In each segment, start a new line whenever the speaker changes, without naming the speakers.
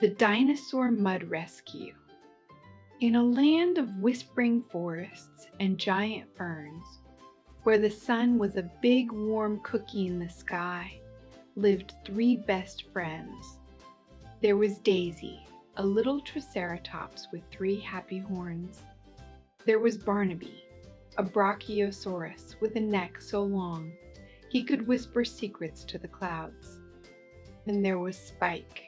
The Dinosaur Mud Rescue. In a land of whispering forests and giant ferns, where the sun was a big warm cookie in the sky, lived three best friends. There was Daisy, a little triceratops with three happy horns. There was Barnaby, a brachiosaurus with a neck so long he could whisper secrets to the clouds. And there was Spike,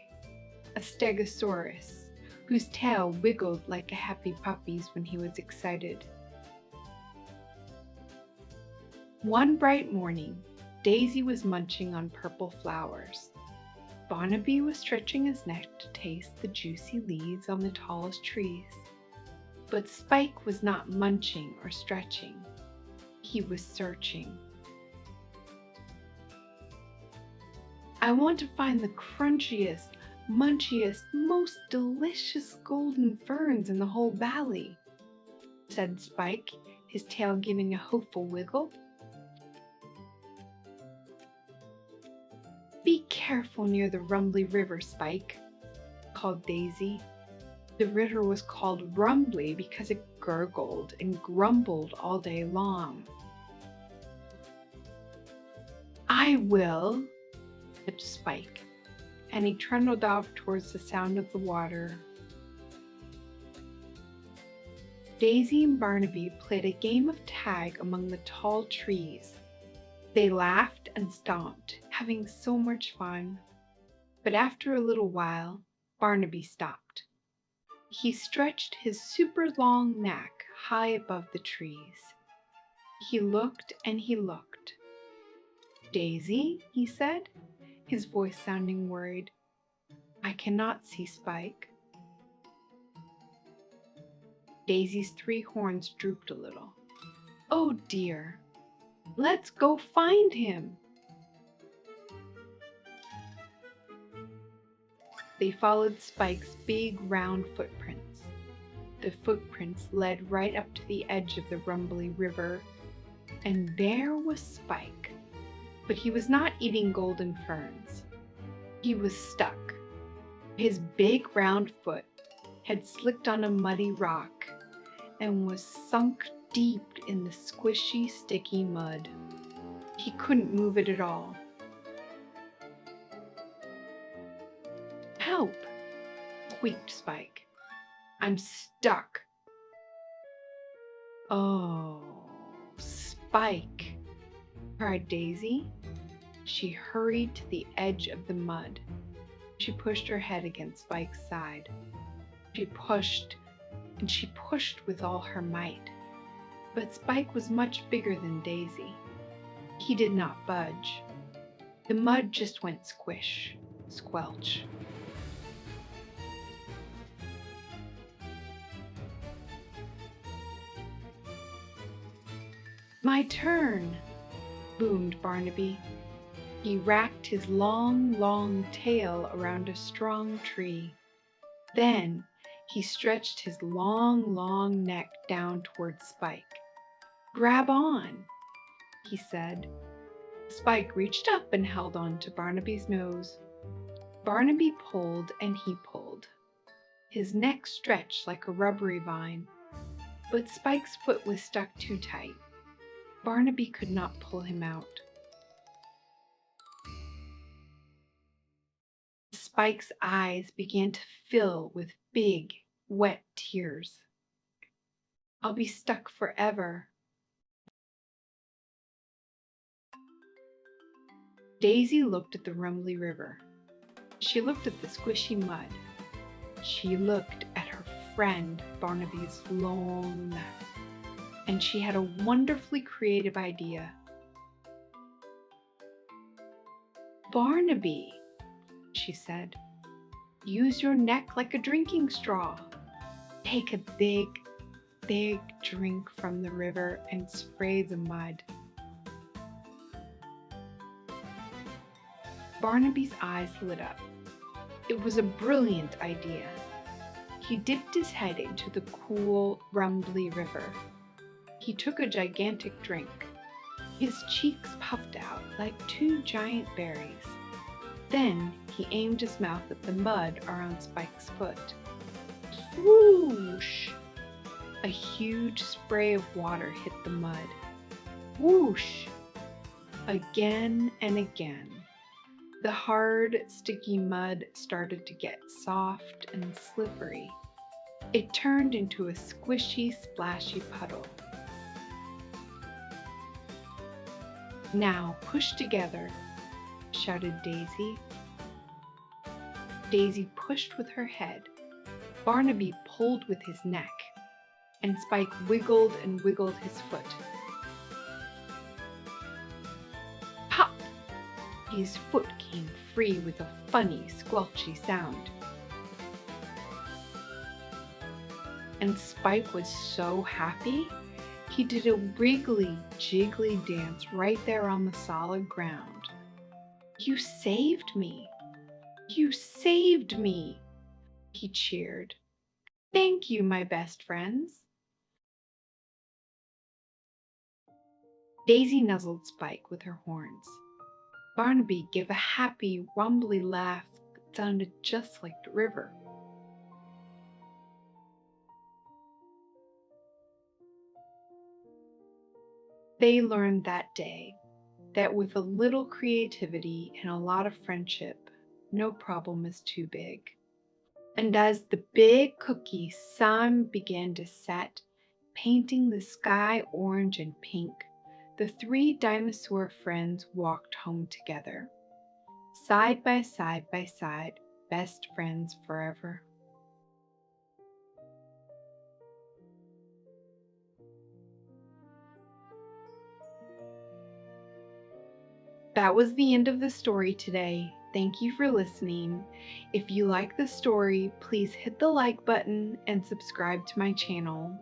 a stegosaurus whose tail wiggled like a happy puppy's when he was excited. One bright morning, Daisy was munching on purple flowers. Barnaby was stretching his neck to taste the juicy leaves on the tallest trees. But Spike was not munching or stretching. He was searching. "I want to find the crunchiest, munchiest, most delicious golden ferns in the whole valley," said Spike, his tail giving a hopeful wiggle. "Be careful near the Rumbly River, Spike," called Daisy. The river was called Rumbly because it gurgled and grumbled all day long. "I will," said Spike, and he trundled off towards the sound of the water. Daisy and Barnaby played a game of tag among the tall trees. They laughed and stomped, having so much fun. But after a little while, Barnaby stopped. He stretched his super long neck high above the trees. He looked and he looked. "Daisy," he said, his voice sounding worried, "I cannot see Spike." Daisy's three horns drooped a little. "Oh dear, let's go find him." They followed Spike's big round footprints. The footprints led right up to the edge of the Rumbly River, and there was Spike. But he was not eating golden ferns. He was stuck. His big round foot had slipped on a muddy rock and was sunk deep in the squishy, sticky mud. He couldn't move it at all. "Help!" squeaked Spike. "I'm stuck." "Oh, Spike!" cried Daisy. She hurried to the edge of the mud. She pushed her head against Spike's side. She pushed and she pushed with all her might. But Spike was much bigger than Daisy. He did not budge. The mud just went squish, squelch. "My turn," boomed Barnaby. He racked his long, long tail around a strong tree. Then he stretched his long, long neck down towards Spike. "Grab on," he said. Spike reached up and held on to Barnaby's nose. Barnaby pulled and he pulled. His neck stretched like a rubbery vine, but Spike's foot was stuck too tight. Barnaby could not pull him out. Spike's eyes began to fill with big, wet tears. "I'll be stuck forever." Daisy looked at the Rumbly River. She looked at the squishy mud. She looked at her friend Barnaby's long neck. And she had a wonderfully creative idea. "Barnaby," she said, "use your neck like a drinking straw. Take a big, big drink from the river and spray the mud." Barnaby's eyes lit up. It was a brilliant idea. He dipped his head into the cool, rumbly river. He took a gigantic drink. His cheeks puffed out like two giant berries. Then he aimed his mouth at the mud around Spike's foot. Swoosh! A huge spray of water hit the mud. Whoosh! Again and again. The hard, sticky mud started to get soft and slippery. It turned into a squishy, splashy puddle. Now push together, shouted Daisy. Daisy pushed with her head. Barnaby pulled with his neck, and Spike wiggled and wiggled his foot. Pop! His foot came free with a funny, squelchy sound. And Spike was so happy, he did a wiggly, jiggly dance right there on the solid ground. You saved me! You saved me! He cheered. Thank you, my best friends. Daisy nuzzled Spike with her horns. Barnaby gave a happy, rumbly laugh that sounded just like the river. They learned that day that with a little creativity and a lot of friendship, no problem is too big. And as the big cookie sun began to set, painting the sky orange and pink, the three dinosaur friends walked home together, side by side, best friends forever. That was the end of the story today. Thank you for listening. If you like the story, please hit the like button and subscribe to my channel.